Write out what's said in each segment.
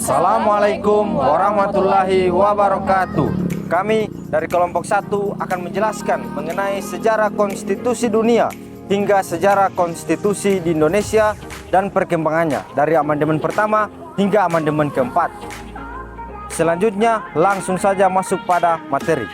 Assalamualaikum warahmatullahi wabarakatuh. Kami dari kelompok 1 akan menjelaskan mengenai sejarah konstitusi dunia hingga sejarah konstitusi di Indonesia dan perkembangannya dari amandemen pertama hingga amandemen keempat. Selanjutnya langsung saja masuk pada materi.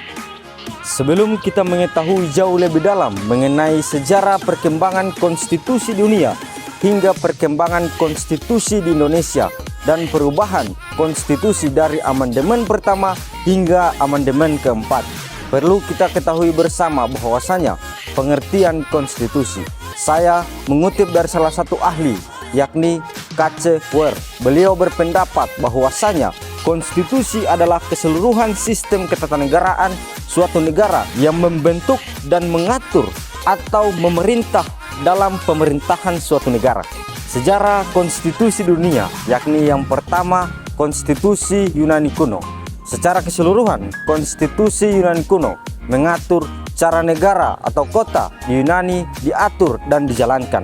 Sebelum kita mengetahui jauh lebih dalam mengenai sejarah perkembangan konstitusi dunia hingga perkembangan konstitusi di Indonesia dan perubahan konstitusi dari amandemen pertama hingga amandemen keempat, perlu kita ketahui bersama bahwasanya pengertian konstitusi. Saya mengutip dari salah satu ahli, yakni K.C. Weir. Beliau berpendapat bahwasanya konstitusi adalah keseluruhan sistem ketatanegaraan suatu negara yang membentuk dan mengatur atau memerintah dalam pemerintahan suatu negara. Sejarah konstitusi dunia, yakni yang pertama konstitusi Yunani kuno. Secara keseluruhan, konstitusi Yunani kuno mengatur cara negara atau kota di Yunani diatur dan dijalankan.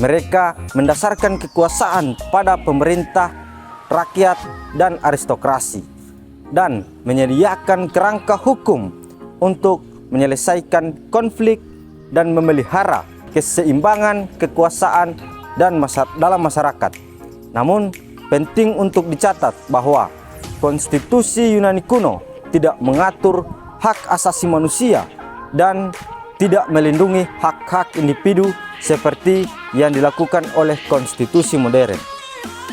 Mereka mendasarkan kekuasaan pada pemerintah, rakyat, dan aristokrasi, dan menyediakan kerangka hukum untuk menyelesaikan konflik dan memelihara keseimbangan kekuasaan dan dalam masyarakat. Namun penting untuk dicatat bahwa konstitusi Yunani kuno tidak mengatur hak asasi manusia dan tidak melindungi hak-hak individu seperti yang dilakukan oleh konstitusi modern.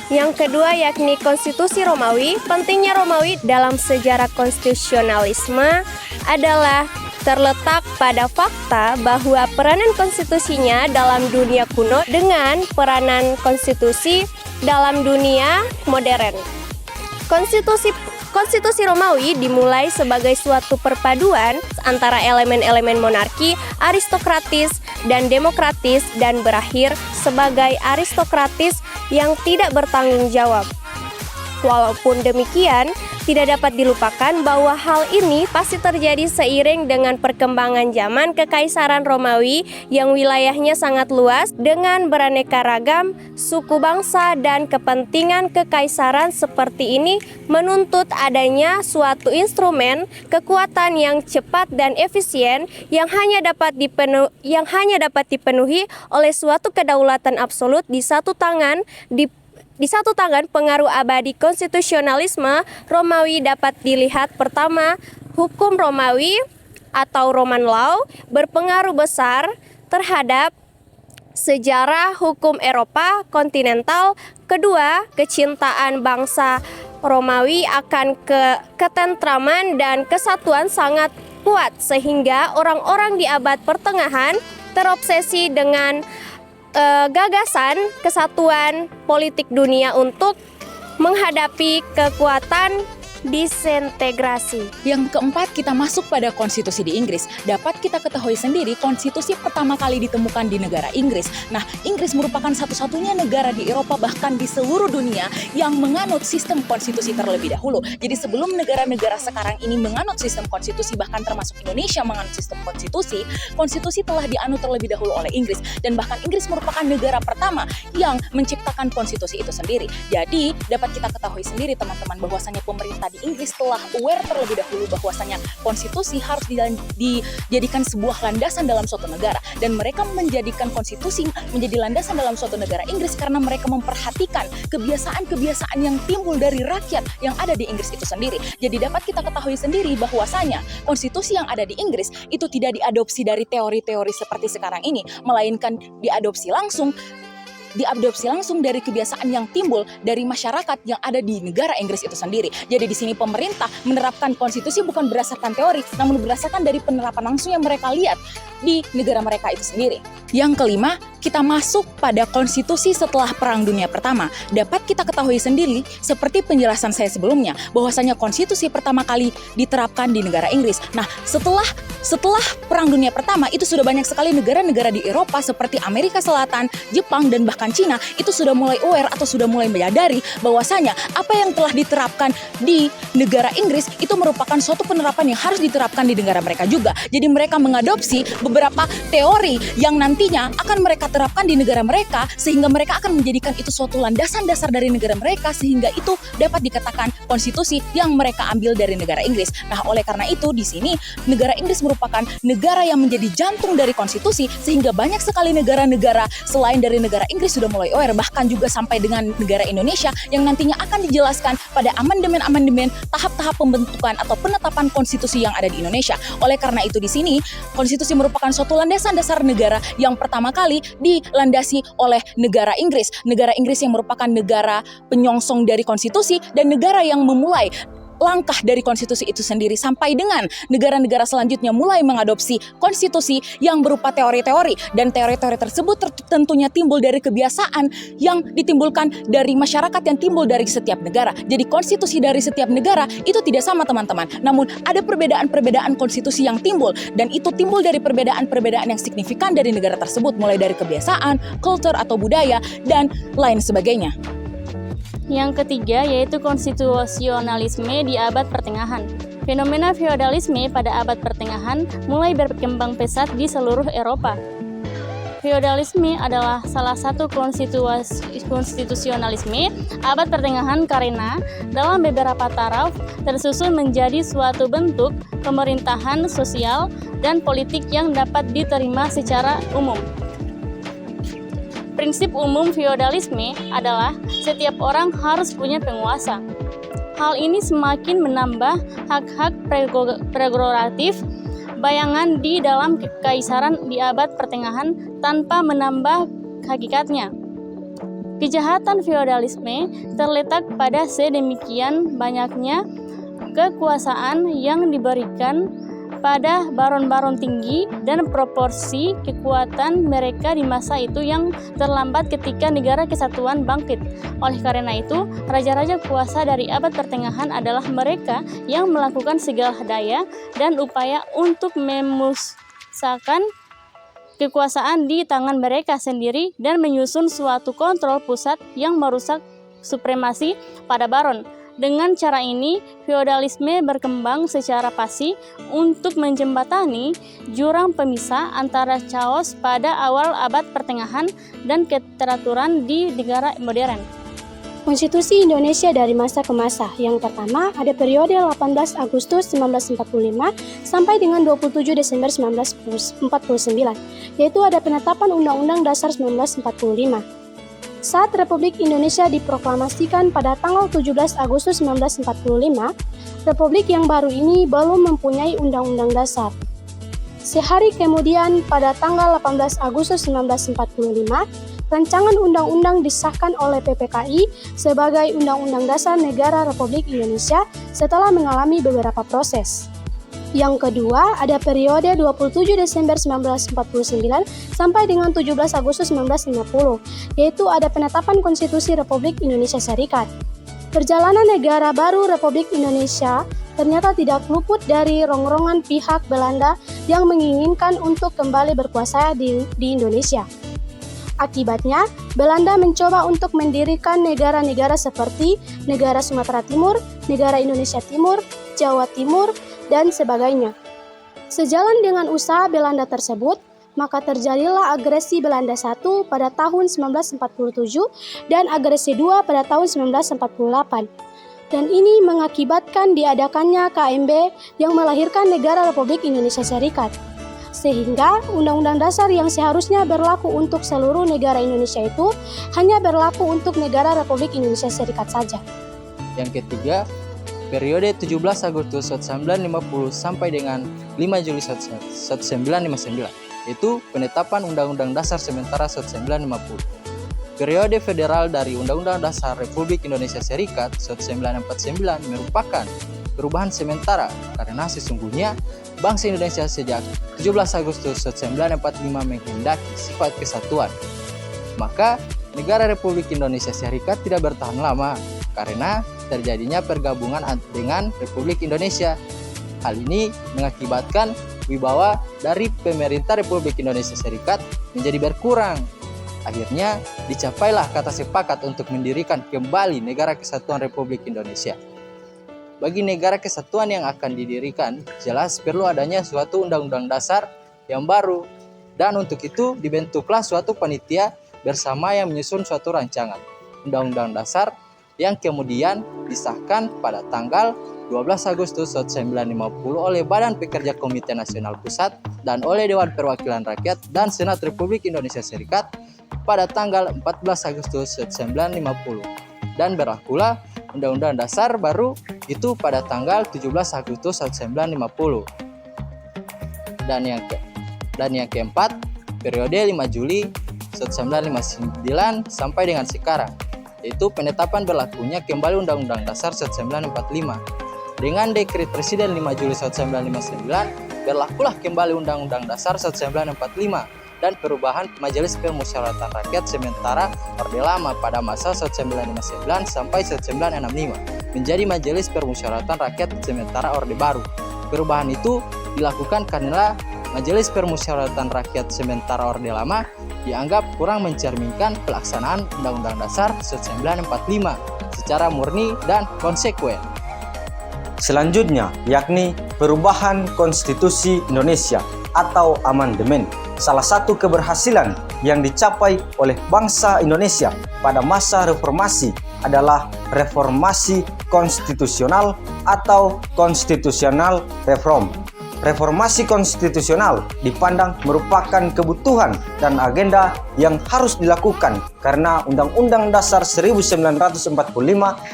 Yang kedua yakni konstitusi Romawi. Pentingnya Romawi dalam sejarah konstitusionalisme adalah terletak pada fakta bahwa peranan konstitusinya dalam dunia kuno dengan peranan konstitusi dalam dunia modern. Konstitusi Romawi dimulai sebagai suatu perpaduan antara elemen-elemen monarki, aristokratis, dan demokratis, dan berakhir sebagai aristokratis yang tidak bertanggung jawab. Walaupun demikian, tidak dapat dilupakan bahwa hal ini pasti terjadi seiring dengan perkembangan zaman Kekaisaran Romawi yang wilayahnya sangat luas dengan beraneka ragam suku bangsa, dan kepentingan kekaisaran seperti ini menuntut adanya suatu instrumen kekuatan yang cepat dan efisien yang hanya dapat dipenuhi oleh suatu kedaulatan absolut di satu tangan. Di satu tangan pengaruh abadi konstitusionalisme Romawi dapat dilihat pertama, hukum Romawi atau Roman Law berpengaruh besar terhadap sejarah hukum Eropa kontinental. Kedua, kecintaan bangsa Romawi akan ketentraman dan kesatuan sangat kuat sehingga orang-orang di abad pertengahan terobsesi dengan gagasan kesatuan politik dunia untuk menghadapi kekuatan disintegrasi. Yang keempat, kita masuk pada konstitusi di Inggris. Dapat kita ketahui sendiri, konstitusi pertama kali ditemukan di negara Inggris. Nah, Inggris merupakan satu-satunya negara di Eropa bahkan di seluruh dunia yang menganut sistem konstitusi terlebih dahulu. Jadi sebelum negara-negara sekarang ini menganut sistem konstitusi, bahkan termasuk Indonesia menganut sistem konstitusi, konstitusi telah dianut terlebih dahulu oleh Inggris. Dan bahkan Inggris merupakan negara pertama yang menciptakan konstitusi itu sendiri. Jadi dapat kita ketahui sendiri teman-teman bahwasanya pemerintah di Inggris telah aware terlebih dahulu bahwasanya konstitusi harus dijadikan sebuah landasan dalam suatu negara, dan mereka menjadikan konstitusi menjadi landasan dalam suatu negara Inggris karena mereka memperhatikan kebiasaan-kebiasaan yang timbul dari rakyat yang ada di Inggris itu sendiri. Jadi dapat kita ketahui sendiri bahwasanya konstitusi yang ada di Inggris itu tidak diadopsi dari teori-teori seperti sekarang ini, melainkan diadopsi langsung dari kebiasaan yang timbul dari masyarakat yang ada di negara Inggris itu sendiri. Jadi di sini pemerintah menerapkan konstitusi bukan berdasarkan teori, namun berdasarkan dari penerapan langsung yang mereka lihat di negara mereka itu sendiri. Yang kelima, kita masuk pada konstitusi setelah Perang Dunia Pertama. Dapat kita ketahui sendiri, seperti penjelasan saya sebelumnya, bahwasanya konstitusi pertama kali diterapkan di negara Inggris. Nah, setelah Perang Dunia Pertama, itu sudah banyak sekali negara-negara di Eropa seperti Amerika Selatan, Jepang, dan bahkan bahkan Cina itu sudah mulai aware atau sudah mulai menyadari bahwasanya apa yang telah diterapkan di negara Inggris itu merupakan suatu penerapan yang harus diterapkan di negara mereka juga. Jadi mereka mengadopsi beberapa teori yang nantinya akan mereka terapkan di negara mereka, sehingga mereka akan menjadikan itu suatu landasan dasar dari negara mereka, sehingga itu dapat dikatakan konstitusi yang mereka ambil dari negara Inggris. Nah, oleh karena itu di sini negara Inggris merupakan negara yang menjadi jantung dari konstitusi, sehingga banyak sekali negara-negara selain dari negara Inggris sudah mulai aware, bahkan juga sampai dengan negara Indonesia yang nantinya akan dijelaskan pada amandemen-amandemen tahap-tahap pembentukan atau penetapan konstitusi yang ada di Indonesia. Oleh karena itu di sini konstitusi merupakan suatu landasan dasar negara yang pertama kali dilandasi oleh negara Inggris. Negara Inggris yang merupakan negara penyongsong dari konstitusi dan negara yang memulai langkah dari konstitusi itu sendiri, sampai dengan negara-negara selanjutnya mulai mengadopsi konstitusi yang berupa teori-teori, dan teori-teori tersebut tentunya timbul dari kebiasaan yang ditimbulkan dari masyarakat yang timbul dari setiap negara. Jadi konstitusi dari setiap negara itu tidak sama teman-teman, namun ada perbedaan-perbedaan konstitusi yang timbul, dan itu timbul dari perbedaan-perbedaan yang signifikan dari negara tersebut, mulai dari kebiasaan, kultur atau budaya, dan lain sebagainya. Yang ketiga yaitu konstitusionalisme di abad pertengahan. Fenomena feodalisme pada abad pertengahan mulai berkembang pesat di seluruh Eropa. Feodalisme adalah salah satu konstitusionalisme abad pertengahan karena dalam beberapa taraf tersusun menjadi suatu bentuk pemerintahan sosial dan politik yang dapat diterima secara umum. Prinsip umum feodalisme adalah setiap orang harus punya penguasa. Hal ini semakin menambah hak-hak prerogatif bayangan di dalam kekaisaran di abad pertengahan tanpa menambah hakikatnya. Kejahatan feodalisme terletak pada sedemikian banyaknya kekuasaan yang diberikan pada baron-baron tinggi dan proporsi kekuatan mereka di masa itu yang terlambat ketika negara kesatuan bangkit. Oleh karena itu, raja-raja kuasa dari abad pertengahan adalah mereka yang melakukan segala daya dan upaya untuk memusatkan kekuasaan di tangan mereka sendiri dan menyusun suatu kontrol pusat yang merusak supremasi pada baron. Dengan cara ini, feodalisme berkembang secara pasti untuk menjembatani jurang pemisah antara chaos pada awal abad pertengahan dan keteraturan di negara modern. Konstitusi Indonesia dari masa ke masa. Yang pertama, ada periode 18 Agustus 1945 sampai dengan 27 Desember 1949, yaitu ada penetapan Undang-Undang Dasar 1945. Saat Republik Indonesia diproklamasikan pada tanggal 17 Agustus 1945, Republik yang baru ini belum mempunyai Undang-Undang Dasar. Sehari kemudian, pada tanggal 18 Agustus 1945, Rancangan Undang-Undang disahkan oleh PPKI sebagai Undang-Undang Dasar Negara Republik Indonesia setelah mengalami beberapa proses. Yang kedua, ada periode 27 Desember 1949 sampai dengan 17 Agustus 1950, yaitu ada penetapan Konstitusi Republik Indonesia Serikat. Perjalanan negara baru Republik Indonesia ternyata tidak luput dari rongrongan pihak Belanda yang menginginkan untuk kembali berkuasa di Indonesia. Akibatnya, Belanda mencoba untuk mendirikan negara-negara seperti Negara Sumatera Timur, Negara Indonesia Timur, Jawa Timur, dan sebagainya. Sejalan dengan usaha Belanda tersebut, maka terjadilah agresi Belanda I pada tahun 1947 dan agresi II pada tahun 1948. Dan ini mengakibatkan diadakannya KMB yang melahirkan negara Republik Indonesia Serikat. Sehingga Undang-Undang Dasar yang seharusnya berlaku untuk seluruh negara Indonesia itu hanya berlaku untuk negara Republik Indonesia Serikat saja. Yang ketiga, periode 17 Agustus 1950 sampai dengan 5 Juli 1959, yaitu penetapan Undang-Undang Dasar sementara 1950. Periode federal dari Undang-Undang Dasar Republik Indonesia Serikat 1949 merupakan perubahan sementara karena sesungguhnya bangsa Indonesia sejak 17 Agustus 1945 menghendaki sifat kesatuan. Maka negara Republik Indonesia Serikat tidak bertahan lama karena terjadinya pergabungan dengan Republik Indonesia. Hal ini mengakibatkan wibawa dari pemerintah Republik Indonesia Serikat menjadi berkurang. Akhirnya dicapailah kata sepakat untuk mendirikan kembali Negara Kesatuan Republik Indonesia. Bagi negara kesatuan yang akan didirikan, jelas perlu adanya suatu undang-undang dasar yang baru, dan untuk itu dibentuklah suatu panitia bersama yang menyusun suatu rancangan undang-undang dasar yang kemudian disahkan pada tanggal 12 Agustus 1950 oleh Badan Pekerja Komite Nasional Pusat dan oleh Dewan Perwakilan Rakyat dan Senat Republik Indonesia Serikat pada tanggal 14 Agustus 1950, dan berlakulah Undang-Undang Dasar baru itu pada tanggal 17 Agustus 1950. Dan yang keempat, periode 5 Juli 1959 sampai dengan sekarang, yaitu penetapan berlakunya kembali Undang-Undang Dasar 1945. Dengan Dekret Presiden 5 Juli 1959, berlakulah kembali Undang-Undang Dasar 1945 dan perubahan Majelis Permusyawaratan Rakyat sementara Orde Lama pada masa 1959 sampai 1965 menjadi Majelis Permusyawaratan Rakyat sementara Orde Baru. Perubahan itu dilakukan karena Majelis Permusyawaratan Rakyat sementara Orde Lama dianggap kurang mencerminkan pelaksanaan Undang-Undang Dasar 1945 secara murni dan konsekuen. Selanjutnya, yakni perubahan Konstitusi Indonesia atau amandemen. Salah satu keberhasilan yang dicapai oleh bangsa Indonesia pada masa reformasi adalah reformasi konstitusional atau constitutional reform. Reformasi konstitusional dipandang merupakan kebutuhan dan agenda yang harus dilakukan karena Undang-Undang Dasar 1945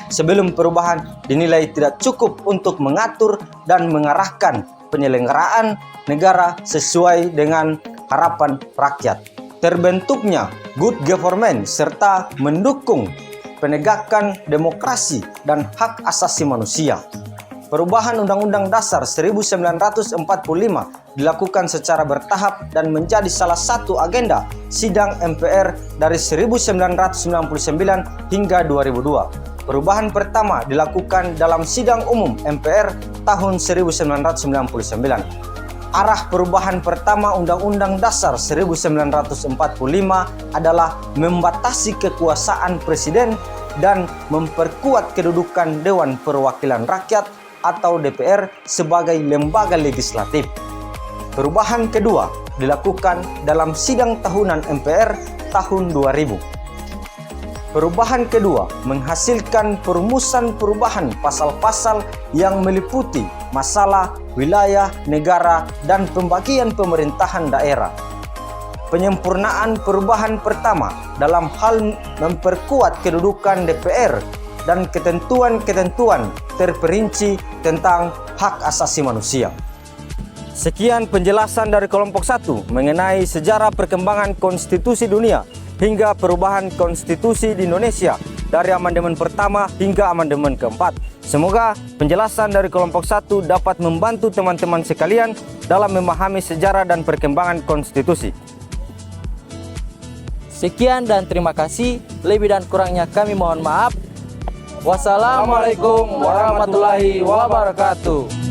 sebelum perubahan dinilai tidak cukup untuk mengatur dan mengarahkan penyelenggaraan negara sesuai dengan harapan rakyat. Terbentuknya good government serta mendukung penegakan demokrasi dan hak asasi manusia. Perubahan Undang-Undang Dasar 1945 dilakukan secara bertahap dan menjadi salah satu agenda sidang MPR dari 1999 hingga 2002. Perubahan pertama dilakukan dalam sidang umum MPR tahun 1999. Arah perubahan pertama Undang-Undang Dasar 1945 adalah membatasi kekuasaan presiden dan memperkuat kedudukan Dewan Perwakilan Rakyat atau DPR sebagai lembaga legislatif. Perubahan kedua dilakukan dalam sidang tahunan MPR tahun 2000. Perubahan kedua menghasilkan perumusan perubahan pasal-pasal yang meliputi masalah wilayah, negara, dan pembagian pemerintahan daerah. Penyempurnaan perubahan pertama dalam hal memperkuat kedudukan DPR dan ketentuan-ketentuan terperinci tentang hak asasi manusia. Sekian penjelasan dari kelompok 1 mengenai sejarah perkembangan konstitusi dunia hingga perubahan konstitusi di Indonesia dari amandemen pertama hingga amandemen keempat. Semoga penjelasan dari kelompok 1 dapat membantu teman-teman sekalian dalam memahami sejarah dan perkembangan konstitusi. Sekian dan terima kasih. Lebih dan kurangnya kami mohon maaf. Wassalamualaikum warahmatullahi wabarakatuh.